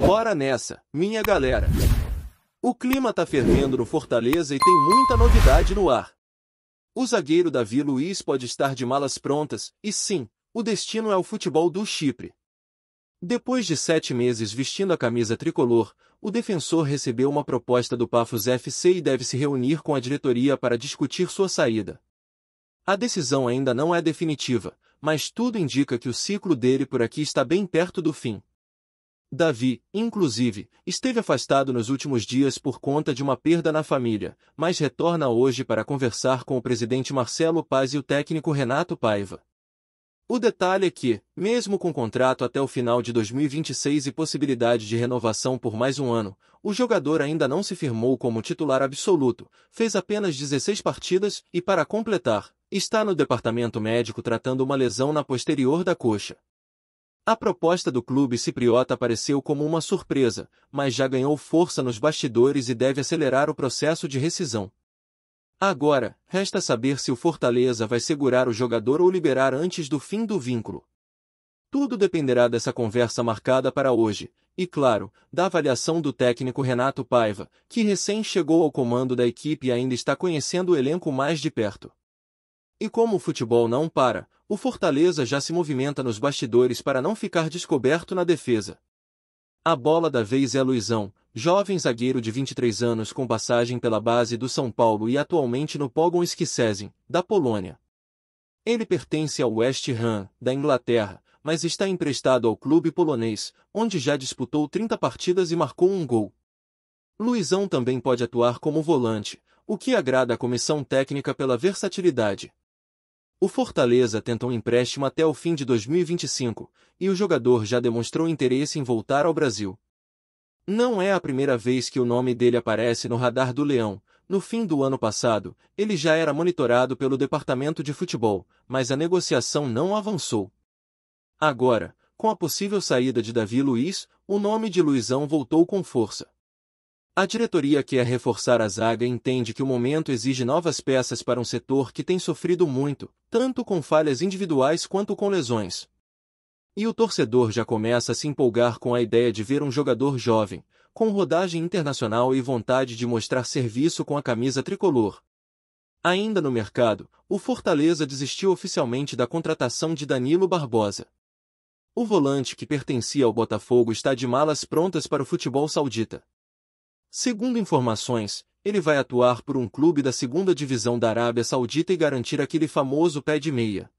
Bora nessa, minha galera! O clima tá fervendo no Fortaleza e tem muita novidade no ar. O zagueiro Davi Luiz pode estar de malas prontas, e sim, o destino é o futebol do Chipre. Depois de 7 meses vestindo a camisa tricolor, o defensor recebeu uma proposta do Paphos FC e deve se reunir com a diretoria para discutir sua saída. A decisão ainda não é definitiva, mas tudo indica que o ciclo dele por aqui está bem perto do fim. Davi, inclusive, esteve afastado nos últimos dias por conta de uma perda na família, mas retorna hoje para conversar com o presidente Marcelo Paz e o técnico Renato Paiva. O detalhe é que, mesmo com contrato até o final de 2026 e possibilidade de renovação por mais um ano, o jogador ainda não se firmou como titular absoluto, fez apenas 16 partidas e, para completar, está no departamento médico tratando uma lesão na posterior da coxa. A proposta do clube cipriota apareceu como uma surpresa, mas já ganhou força nos bastidores e deve acelerar o processo de rescisão. Agora, resta saber se o Fortaleza vai segurar o jogador ou liberar antes do fim do vínculo. Tudo dependerá dessa conversa marcada para hoje, e claro, da avaliação do técnico Renato Paiva, que recém chegou ao comando da equipe e ainda está conhecendo o elenco mais de perto. E como o futebol não para, o Fortaleza já se movimenta nos bastidores para não ficar descoberto na defesa. A bola da vez é Luizão, jovem zagueiro de 23 anos com passagem pela base do São Paulo e atualmente no Pogoń Szczecin, da Polônia. Ele pertence ao West Ham, da Inglaterra, mas está emprestado ao clube polonês, onde já disputou 30 partidas e marcou um gol. Luizão também pode atuar como volante, o que agrada a comissão técnica pela versatilidade. O Fortaleza tenta um empréstimo até o fim de 2025, e o jogador já demonstrou interesse em voltar ao Brasil. Não é a primeira vez que o nome dele aparece no radar do Leão. No fim do ano passado, ele já era monitorado pelo departamento de futebol, mas a negociação não avançou. Agora, com a possível saída de Davi Luiz, o nome de Luizão voltou com força. A diretoria quer reforçar a zaga e entende que o momento exige novas peças para um setor que tem sofrido muito, tanto com falhas individuais quanto com lesões. E o torcedor já começa a se empolgar com a ideia de ver um jogador jovem, com rodagem internacional e vontade de mostrar serviço com a camisa tricolor. Ainda no mercado, o Fortaleza desistiu oficialmente da contratação de Danilo Barbosa. O volante que pertencia ao Botafogo está de malas prontas para o futebol saudita. Segundo informações, ele vai atuar por um clube da segunda divisão da Arábia Saudita e garantir aquele famoso pé de meia.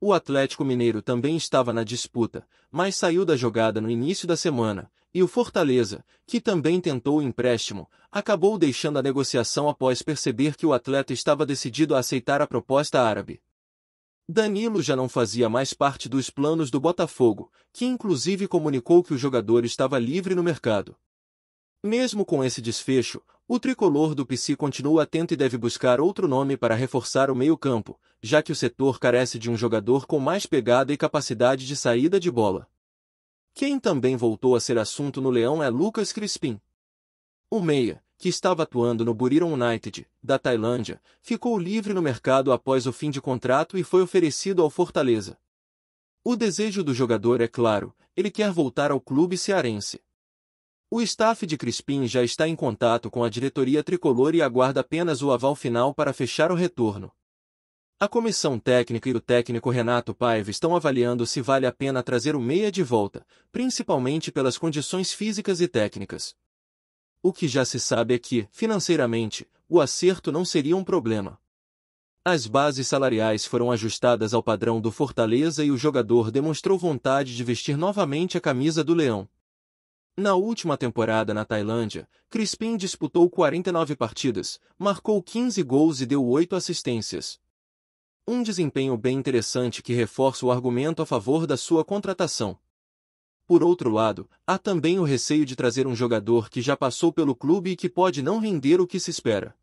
O Atlético Mineiro também estava na disputa, mas saiu da jogada no início da semana, e o Fortaleza, que também tentou o empréstimo, acabou deixando a negociação após perceber que o atleta estava decidido a aceitar a proposta árabe. Danilo já não fazia mais parte dos planos do Botafogo, que inclusive comunicou que o jogador estava livre no mercado. Mesmo com esse desfecho, o tricolor do PC continua atento e deve buscar outro nome para reforçar o meio-campo, já que o setor carece de um jogador com mais pegada e capacidade de saída de bola. Quem também voltou a ser assunto no Leão é Lucas Crispim. O meia, que estava atuando no Buriram United, da Tailândia, ficou livre no mercado após o fim de contrato e foi oferecido ao Fortaleza. O desejo do jogador é claro, ele quer voltar ao clube cearense. O staff de Crispim já está em contato com a diretoria tricolor e aguarda apenas o aval final para fechar o retorno. A comissão técnica e o técnico Renato Paiva estão avaliando se vale a pena trazer o meia de volta, principalmente pelas condições físicas e técnicas. O que já se sabe é que, financeiramente, o acerto não seria um problema. As bases salariais foram ajustadas ao padrão do Fortaleza e o jogador demonstrou vontade de vestir novamente a camisa do Leão. Na última temporada na Tailândia, Crispim disputou 49 partidas, marcou 15 gols e deu 8 assistências. Um desempenho bem interessante que reforça o argumento a favor da sua contratação. Por outro lado, há também o receio de trazer um jogador que já passou pelo clube e que pode não render o que se espera.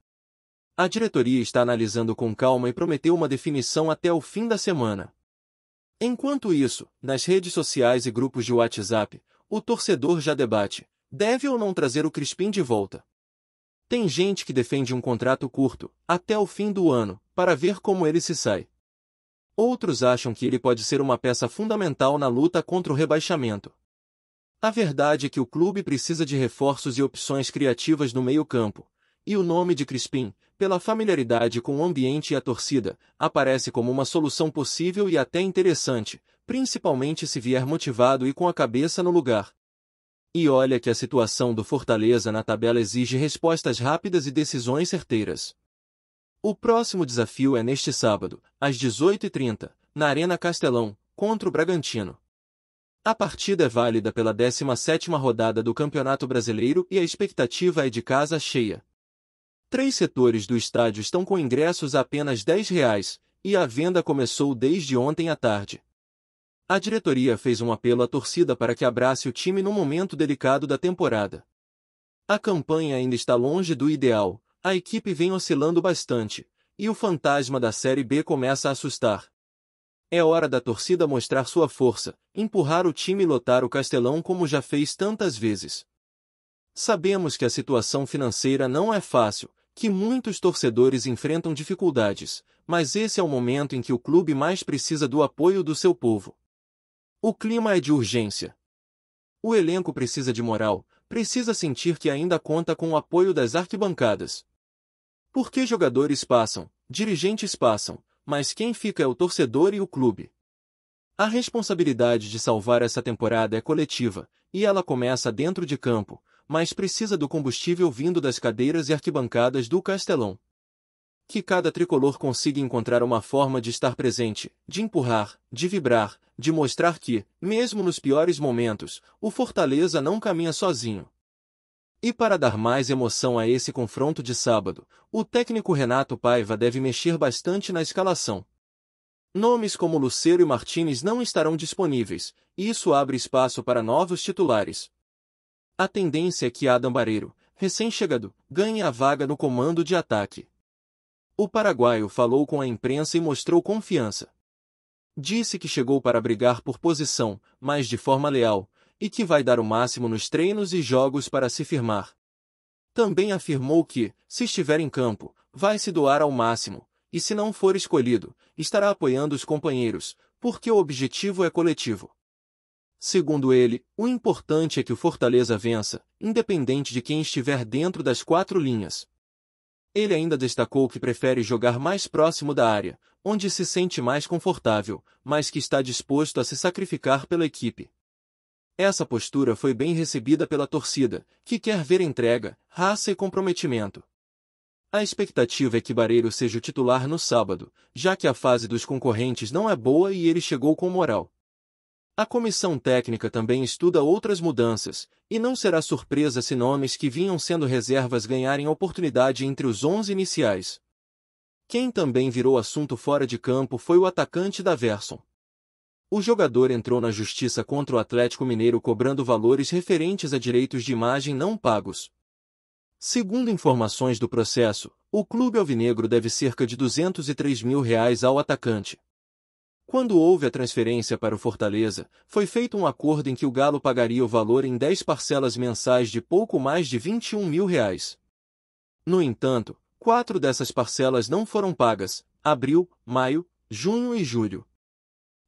A diretoria está analisando com calma e prometeu uma definição até o fim da semana. Enquanto isso, nas redes sociais e grupos de WhatsApp, o torcedor já debate, deve ou não trazer o Crispim de volta. Tem gente que defende um contrato curto, até o fim do ano, para ver como ele se sai. Outros acham que ele pode ser uma peça fundamental na luta contra o rebaixamento. A verdade é que o clube precisa de reforços e opções criativas no meio-campo, e o nome de Crispim, pela familiaridade com o ambiente e a torcida, aparece como uma solução possível e até interessante, principalmente se vier motivado e com a cabeça no lugar. E olha que a situação do Fortaleza na tabela exige respostas rápidas e decisões certeiras. O próximo desafio é neste sábado, às 18h30, na Arena Castelão, contra o Bragantino. A partida é válida pela 17ª rodada do Campeonato Brasileiro e a expectativa é de casa cheia. 3 setores do estádio estão com ingressos a apenas R$ 10, e a venda começou desde ontem à tarde. A diretoria fez um apelo à torcida para que abrace o time no momento delicado da temporada. A campanha ainda está longe do ideal, a equipe vem oscilando bastante, e o fantasma da Série B começa a assustar. É hora da torcida mostrar sua força, empurrar o time e lotar o Castelão como já fez tantas vezes. Sabemos que a situação financeira não é fácil, que muitos torcedores enfrentam dificuldades, mas esse é o momento em que o clube mais precisa do apoio do seu povo. O clima é de urgência. O elenco precisa de moral, precisa sentir que ainda conta com o apoio das arquibancadas. Porque jogadores passam, dirigentes passam, mas quem fica é o torcedor e o clube. A responsabilidade de salvar essa temporada é coletiva, e ela começa dentro de campo, mas precisa do combustível vindo das cadeiras e arquibancadas do Castelão. Que cada tricolor consiga encontrar uma forma de estar presente, de empurrar, de vibrar, de mostrar que, mesmo nos piores momentos, o Fortaleza não caminha sozinho. E para dar mais emoção a esse confronto de sábado, o técnico Renato Paiva deve mexer bastante na escalação. Nomes como Lucero e Martínez não estarão disponíveis, e isso abre espaço para novos titulares. A tendência é que Adam Barreiro, recém-chegado, ganhe a vaga no comando de ataque. O paraguaio falou com a imprensa e mostrou confiança. Disse que chegou para brigar por posição, mas de forma leal, e que vai dar o máximo nos treinos e jogos para se firmar. Também afirmou que, se estiver em campo, vai se doar ao máximo, e se não for escolhido, estará apoiando os companheiros, porque o objetivo é coletivo. Segundo ele, o importante é que o Fortaleza vença, independente de quem estiver dentro das 4 linhas. Ele ainda destacou que prefere jogar mais próximo da área, onde se sente mais confortável, mas que está disposto a se sacrificar pela equipe. Essa postura foi bem recebida pela torcida, que quer ver entrega, raça e comprometimento. A expectativa é que Barreiro seja o titular no sábado, já que a fase dos concorrentes não é boa e ele chegou com moral. A comissão técnica também estuda outras mudanças, e não será surpresa se nomes que vinham sendo reservas ganharem oportunidade entre os 11 iniciais. Quem também virou assunto fora de campo foi o atacante Daverson. O jogador entrou na justiça contra o Atlético Mineiro cobrando valores referentes a direitos de imagem não pagos. Segundo informações do processo, o clube alvinegro deve cerca de R$ 203 mil ao atacante. Quando houve a transferência para o Fortaleza, foi feito um acordo em que o Galo pagaria o valor em 10 parcelas mensais de pouco mais de R$ 21 mil. No entanto, 4 dessas parcelas não foram pagas: abril, maio, junho e julho.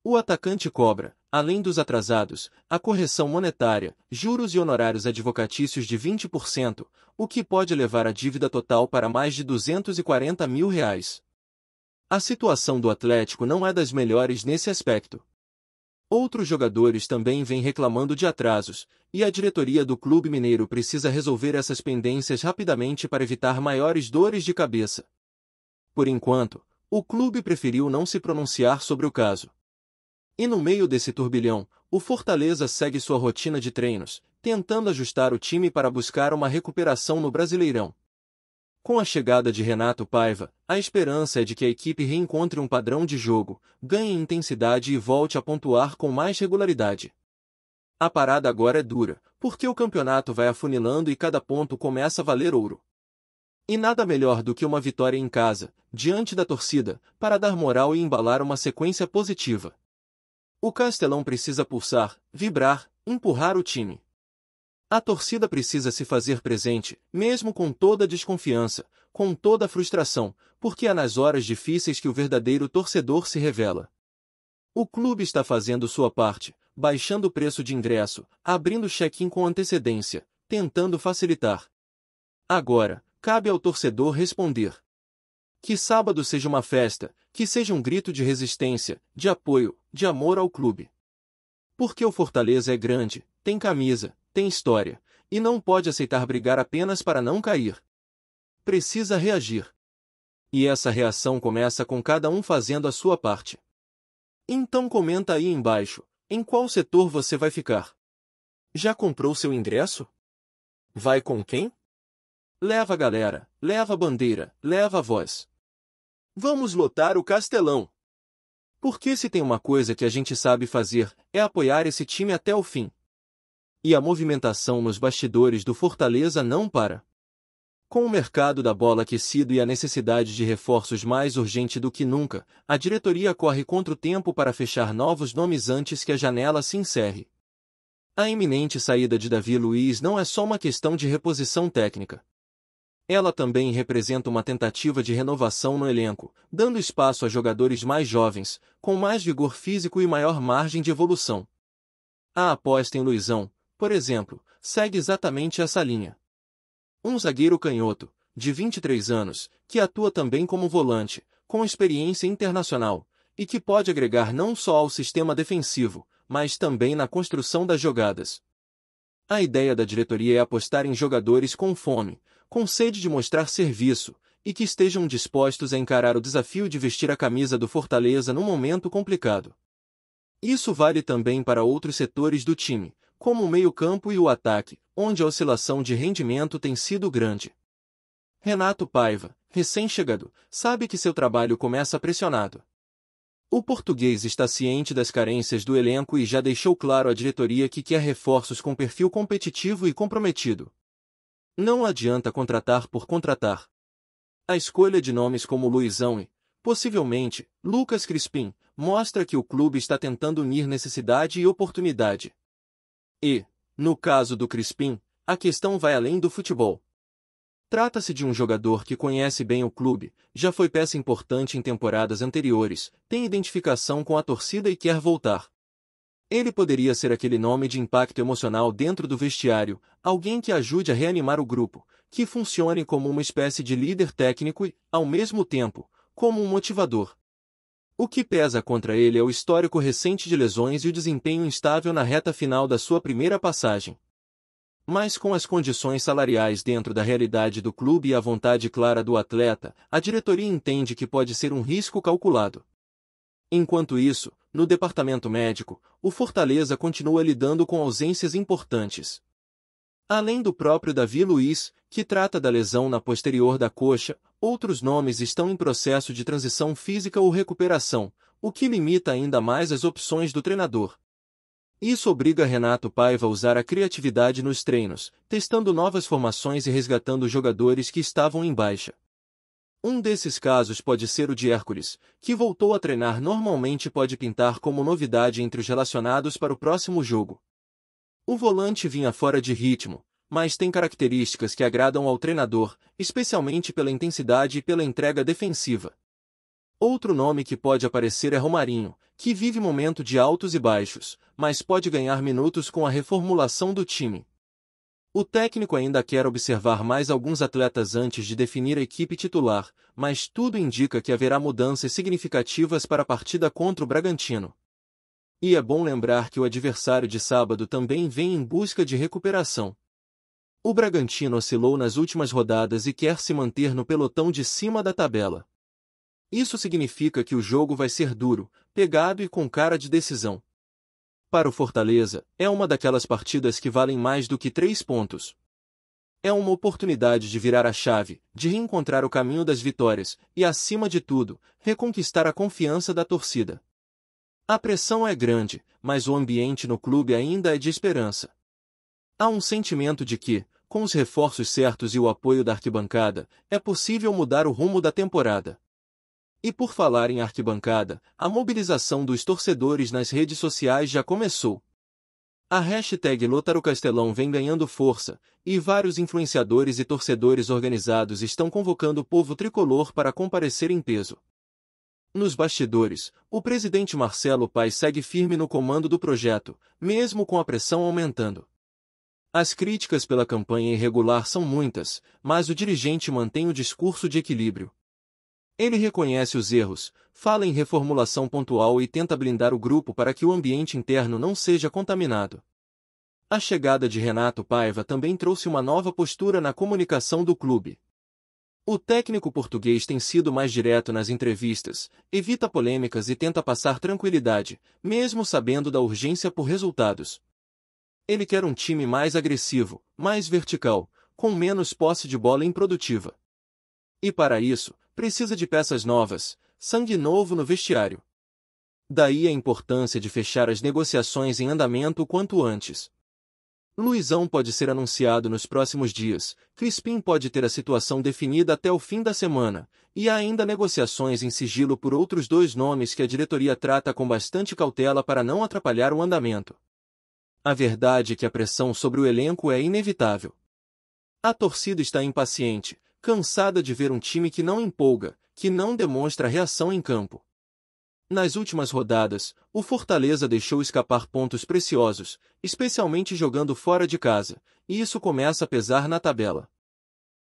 O atacante cobra, além dos atrasados, a correção monetária, juros e honorários advocatícios de 20%, o que pode levar a dívida total para mais de R$ 240 mil. A situação do Atlético não é das melhores nesse aspecto. Outros jogadores também vêm reclamando de atrasos, e a diretoria do clube mineiro precisa resolver essas pendências rapidamente para evitar maiores dores de cabeça. Por enquanto, o clube preferiu não se pronunciar sobre o caso. E no meio desse turbilhão, o Fortaleza segue sua rotina de treinos, tentando ajustar o time para buscar uma recuperação no Brasileirão. Com a chegada de Renato Paiva, a esperança é de que a equipe reencontre um padrão de jogo, ganhe intensidade e volte a pontuar com mais regularidade. A parada agora é dura, porque o campeonato vai afunilando e cada ponto começa a valer ouro. E nada melhor do que uma vitória em casa, diante da torcida, para dar moral e embalar uma sequência positiva. O Castelão precisa pulsar, vibrar, empurrar o time. A torcida precisa se fazer presente, mesmo com toda a desconfiança, com toda a frustração, porque é nas horas difíceis que o verdadeiro torcedor se revela. O clube está fazendo sua parte, baixando o preço de ingresso, abrindo check-in com antecedência, tentando facilitar. Agora, cabe ao torcedor responder. Que sábado seja uma festa, que seja um grito de resistência, de apoio, de amor ao clube. Porque o Fortaleza é grande, tem camisa, tem história, e não pode aceitar brigar apenas para não cair. Precisa reagir. E essa reação começa com cada um fazendo a sua parte. Então comenta aí embaixo, em qual setor você vai ficar? Já comprou seu ingresso? Vai com quem? Leva a galera, leva a bandeira, leva a voz. Vamos lotar o Castelão. Porque se tem uma coisa que a gente sabe fazer, é apoiar esse time até o fim. E a movimentação nos bastidores do Fortaleza não para. Com o mercado da bola aquecido e a necessidade de reforços mais urgente do que nunca, a diretoria corre contra o tempo para fechar novos nomes antes que a janela se encerre. A iminente saída de Davi Luiz não é só uma questão de reposição técnica. Ela também representa uma tentativa de renovação no elenco, dando espaço a jogadores mais jovens, com mais vigor físico e maior margem de evolução. A aposta em Luizão, por exemplo, segue exatamente essa linha. Um zagueiro canhoto, de 23 anos, que atua também como volante, com experiência internacional, e que pode agregar não só ao sistema defensivo, mas também na construção das jogadas. A ideia da diretoria é apostar em jogadores com fome, com sede de mostrar serviço, e que estejam dispostos a encarar o desafio de vestir a camisa do Fortaleza num momento complicado. Isso vale também para outros setores do time, como o meio-campo e o ataque, onde a oscilação de rendimento tem sido grande. Renato Paiva, recém-chegado, sabe que seu trabalho começa pressionado. O português está ciente das carências do elenco e já deixou claro à diretoria que quer reforços com perfil competitivo e comprometido. Não adianta contratar por contratar. A escolha de nomes como Luizão e, possivelmente, Lucas Crispim, mostra que o clube está tentando unir necessidade e oportunidade. E, no caso do Crispim, a questão vai além do futebol. Trata-se de um jogador que conhece bem o clube, já foi peça importante em temporadas anteriores, tem identificação com a torcida e quer voltar. Ele poderia ser aquele nome de impacto emocional dentro do vestiário, alguém que ajude a reanimar o grupo, que funcione como uma espécie de líder técnico e, ao mesmo tempo, como um motivador. O que pesa contra ele é o histórico recente de lesões e o desempenho instável na reta final da sua primeira passagem. Mas com as condições salariais dentro da realidade do clube e a vontade clara do atleta, a diretoria entende que pode ser um risco calculado. Enquanto isso, no departamento médico, o Fortaleza continua lidando com ausências importantes. Além do próprio Davi Luiz, que trata da lesão na posterior da coxa, outros nomes estão em processo de transição física ou recuperação, o que limita ainda mais as opções do treinador. Isso obriga Renato Paiva a usar a criatividade nos treinos, testando novas formações e resgatando jogadores que estavam em baixa. Um desses casos pode ser o de Hércules, que voltou a treinar normalmente e pode pintar como novidade entre os relacionados para o próximo jogo. O volante vinha fora de ritmo, mas tem características que agradam ao treinador, especialmente pela intensidade e pela entrega defensiva. Outro nome que pode aparecer é Romarinho, que vive momento de altos e baixos, mas pode ganhar minutos com a reformulação do time. O técnico ainda quer observar mais alguns atletas antes de definir a equipe titular, mas tudo indica que haverá mudanças significativas para a partida contra o Bragantino. E é bom lembrar que o adversário de sábado também vem em busca de recuperação. O Bragantino oscilou nas últimas rodadas e quer se manter no pelotão de cima da tabela. Isso significa que o jogo vai ser duro, pegado e com cara de decisão. Para o Fortaleza, é uma daquelas partidas que valem mais do que 3 pontos. É uma oportunidade de virar a chave, de reencontrar o caminho das vitórias e, acima de tudo, reconquistar a confiança da torcida. A pressão é grande, mas o ambiente no clube ainda é de esperança. Há um sentimento de que, com os reforços certos e o apoio da arquibancada, é possível mudar o rumo da temporada. E por falar em arquibancada, a mobilização dos torcedores nas redes sociais já começou. A hashtag #LotarOCastelão vem ganhando força, e vários influenciadores e torcedores organizados estão convocando o povo tricolor para comparecer em peso. Nos bastidores, o presidente Marcelo Paes segue firme no comando do projeto, mesmo com a pressão aumentando. As críticas pela campanha irregular são muitas, mas o dirigente mantém o discurso de equilíbrio. Ele reconhece os erros, fala em reformulação pontual e tenta blindar o grupo para que o ambiente interno não seja contaminado. A chegada de Renato Paiva também trouxe uma nova postura na comunicação do clube. O técnico português tem sido mais direto nas entrevistas, evita polêmicas e tenta passar tranquilidade, mesmo sabendo da urgência por resultados. Ele quer um time mais agressivo, mais vertical, com menos posse de bola improdutiva. E para isso, precisa de peças novas, sangue novo no vestiário. Daí a importância de fechar as negociações em andamento o quanto antes. Luizão pode ser anunciado nos próximos dias, Crispim pode ter a situação definida até o fim da semana, e há ainda negociações em sigilo por outros 2 nomes que a diretoria trata com bastante cautela para não atrapalhar o andamento. A verdade é que a pressão sobre o elenco é inevitável. A torcida está impaciente, cansada de ver um time que não empolga, que não demonstra reação em campo. Nas últimas rodadas, o Fortaleza deixou escapar pontos preciosos, especialmente jogando fora de casa, e isso começa a pesar na tabela.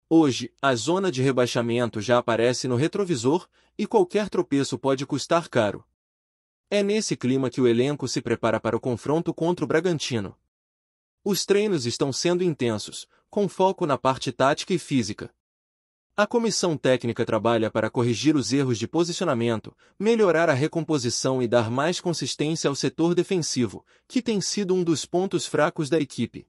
Hoje, a zona de rebaixamento já aparece no retrovisor, e qualquer tropeço pode custar caro. É nesse clima que o elenco se prepara para o confronto contra o Bragantino. Os treinos estão sendo intensos, com foco na parte tática e física. A comissão técnica trabalha para corrigir os erros de posicionamento, melhorar a recomposição e dar mais consistência ao setor defensivo, que tem sido um dos pontos fracos da equipe.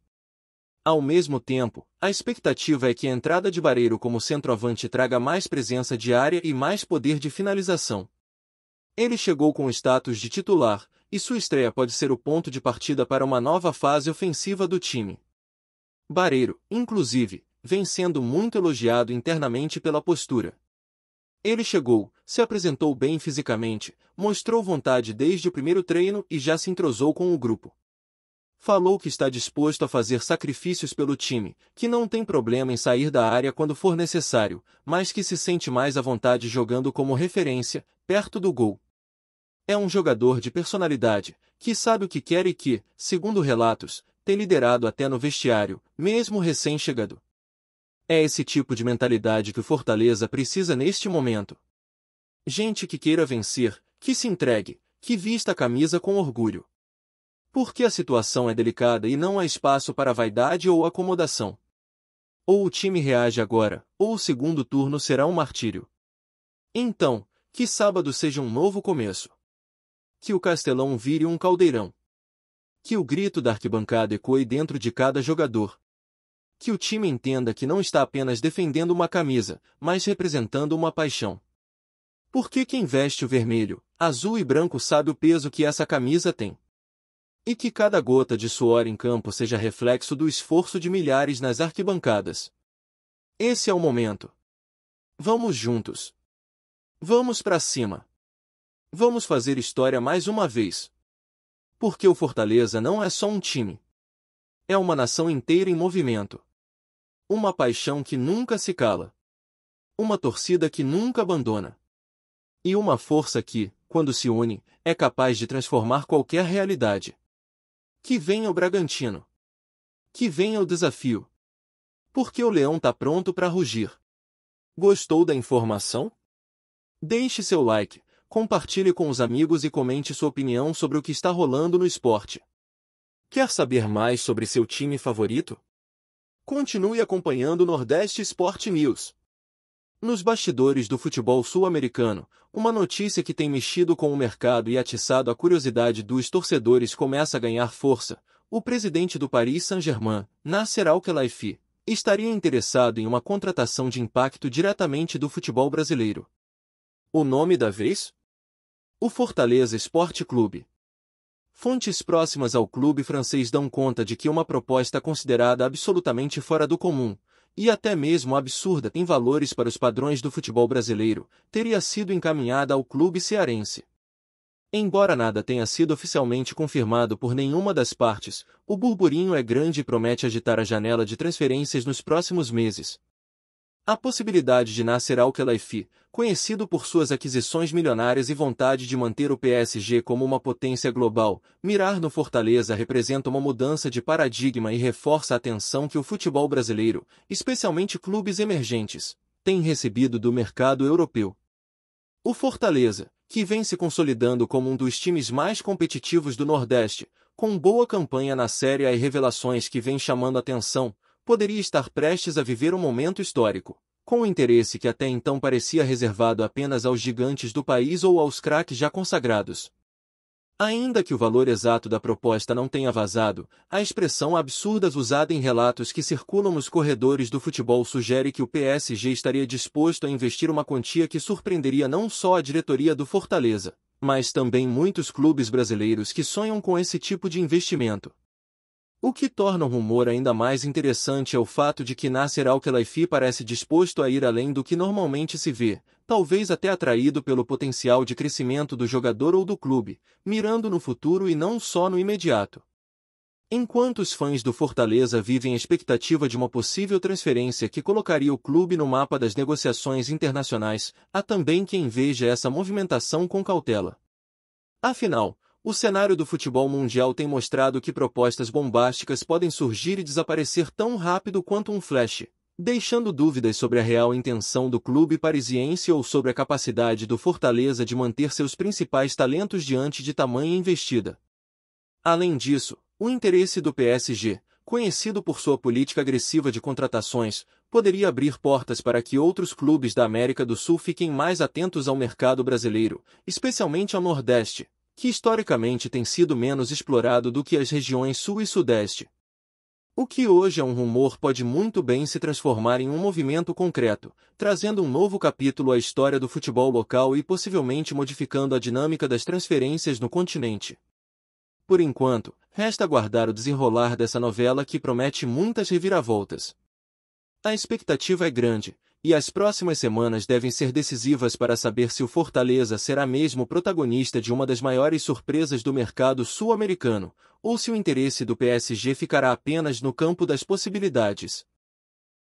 Ao mesmo tempo, a expectativa é que a entrada de Barreiro como centroavante traga mais presença de área e mais poder de finalização. Ele chegou com o status de titular, e sua estreia pode ser o ponto de partida para uma nova fase ofensiva do time. Barreiro, inclusive, vem sendo muito elogiado internamente pela postura. Ele chegou, se apresentou bem fisicamente, mostrou vontade desde o primeiro treino e já se entrosou com o grupo. Falou que está disposto a fazer sacrifícios pelo time, que não tem problema em sair da área quando for necessário, mas que se sente mais à vontade jogando como referência, perto do gol. É um jogador de personalidade, que sabe o que quer e que, segundo relatos, tem liderado até no vestiário, mesmo recém-chegado. É esse tipo de mentalidade que o Fortaleza precisa neste momento. Gente que queira vencer, que se entregue, que vista a camisa com orgulho. Porque a situação é delicada e não há espaço para vaidade ou acomodação. Ou o time reage agora, ou o segundo turno será um martírio. Então, que sábado seja um novo começo. Que o Castelão vire um caldeirão. Que o grito da arquibancada ecoe dentro de cada jogador. Que o time entenda que não está apenas defendendo uma camisa, mas representando uma paixão. Porque quem veste o vermelho, azul e branco sabe o peso que essa camisa tem. E que cada gota de suor em campo seja reflexo do esforço de milhares nas arquibancadas. Esse é o momento. Vamos juntos. Vamos pra cima. Vamos fazer história mais uma vez. Porque o Fortaleza não é só um time. É uma nação inteira em movimento. Uma paixão que nunca se cala. Uma torcida que nunca abandona. E uma força que, quando se une, é capaz de transformar qualquer realidade. Que venha o Bragantino. Que venha o desafio. Porque o leão tá pronto para rugir. Gostou da informação? Deixe seu like, compartilhe com os amigos e comente sua opinião sobre o que está rolando no esporte. Quer saber mais sobre seu time favorito? Continue acompanhando o Nordeste Sport News. Nos bastidores do futebol sul-americano, uma notícia que tem mexido com o mercado e atiçado a curiosidade dos torcedores começa a ganhar força. O presidente do Paris Saint-Germain, Nasser Al-Khelaifi, estaria interessado em uma contratação de impacto diretamente do futebol brasileiro. O nome da vez? O Fortaleza Esporte Clube. Fontes próximas ao clube francês dão conta de que uma proposta considerada absolutamente fora do comum, e até mesmo absurda em valores para os padrões do futebol brasileiro, teria sido encaminhada ao clube cearense. Embora nada tenha sido oficialmente confirmado por nenhuma das partes, o burburinho é grande e promete agitar a janela de transferências nos próximos meses. A possibilidade de Nasser Al-Khelaifi, conhecido por suas aquisições milionárias e vontade de manter o PSG como uma potência global, mirar no Fortaleza representa uma mudança de paradigma e reforça a atenção que o futebol brasileiro, especialmente clubes emergentes, tem recebido do mercado europeu. O Fortaleza, que vem se consolidando como um dos times mais competitivos do Nordeste, com boa campanha na Série A e revelações que vem chamando atenção, poderia estar prestes a viver um momento histórico, com o interesse que até então parecia reservado apenas aos gigantes do país ou aos craques já consagrados. Ainda que o valor exato da proposta não tenha vazado, a expressão absurdas usada em relatos que circulam nos corredores do futebol sugere que o PSG estaria disposto a investir uma quantia que surpreenderia não só a diretoria do Fortaleza, mas também muitos clubes brasileiros que sonham com esse tipo de investimento. O que torna o rumor ainda mais interessante é o fato de que Nasser Al-Khelaifi parece disposto a ir além do que normalmente se vê, talvez até atraído pelo potencial de crescimento do jogador ou do clube, mirando no futuro e não só no imediato. Enquanto os fãs do Fortaleza vivem a expectativa de uma possível transferência que colocaria o clube no mapa das negociações internacionais, há também quem veja essa movimentação com cautela. Afinal, o cenário do futebol mundial tem mostrado que propostas bombásticas podem surgir e desaparecer tão rápido quanto um flash, deixando dúvidas sobre a real intenção do clube parisiense ou sobre a capacidade do Fortaleza de manter seus principais talentos diante de tamanha investida. Além disso, o interesse do PSG, conhecido por sua política agressiva de contratações, poderia abrir portas para que outros clubes da América do Sul fiquem mais atentos ao mercado brasileiro, especialmente ao Nordeste, que historicamente tem sido menos explorado do que as regiões Sul e Sudeste. O que hoje é um rumor pode muito bem se transformar em um movimento concreto, trazendo um novo capítulo à história do futebol local e possivelmente modificando a dinâmica das transferências no continente. Por enquanto, resta aguardar o desenrolar dessa novela que promete muitas reviravoltas. A expectativa é grande, e as próximas semanas devem ser decisivas para saber se o Fortaleza será mesmo protagonista de uma das maiores surpresas do mercado sul-americano, ou se o interesse do PSG ficará apenas no campo das possibilidades.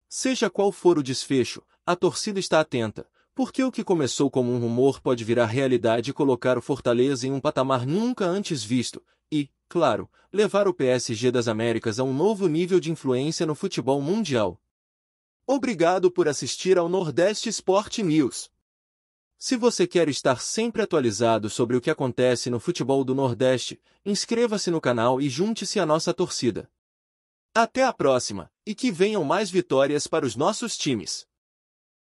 Seja qual for o desfecho, a torcida está atenta, porque o que começou como um rumor pode virar realidade e colocar o Fortaleza em um patamar nunca antes visto, e, claro, levar o PSG das Américas a um novo nível de influência no futebol mundial. Obrigado por assistir ao Nordeste Sport News. Se você quer estar sempre atualizado sobre o que acontece no futebol do Nordeste, inscreva-se no canal e junte-se à nossa torcida. Até a próxima, e que venham mais vitórias para os nossos times.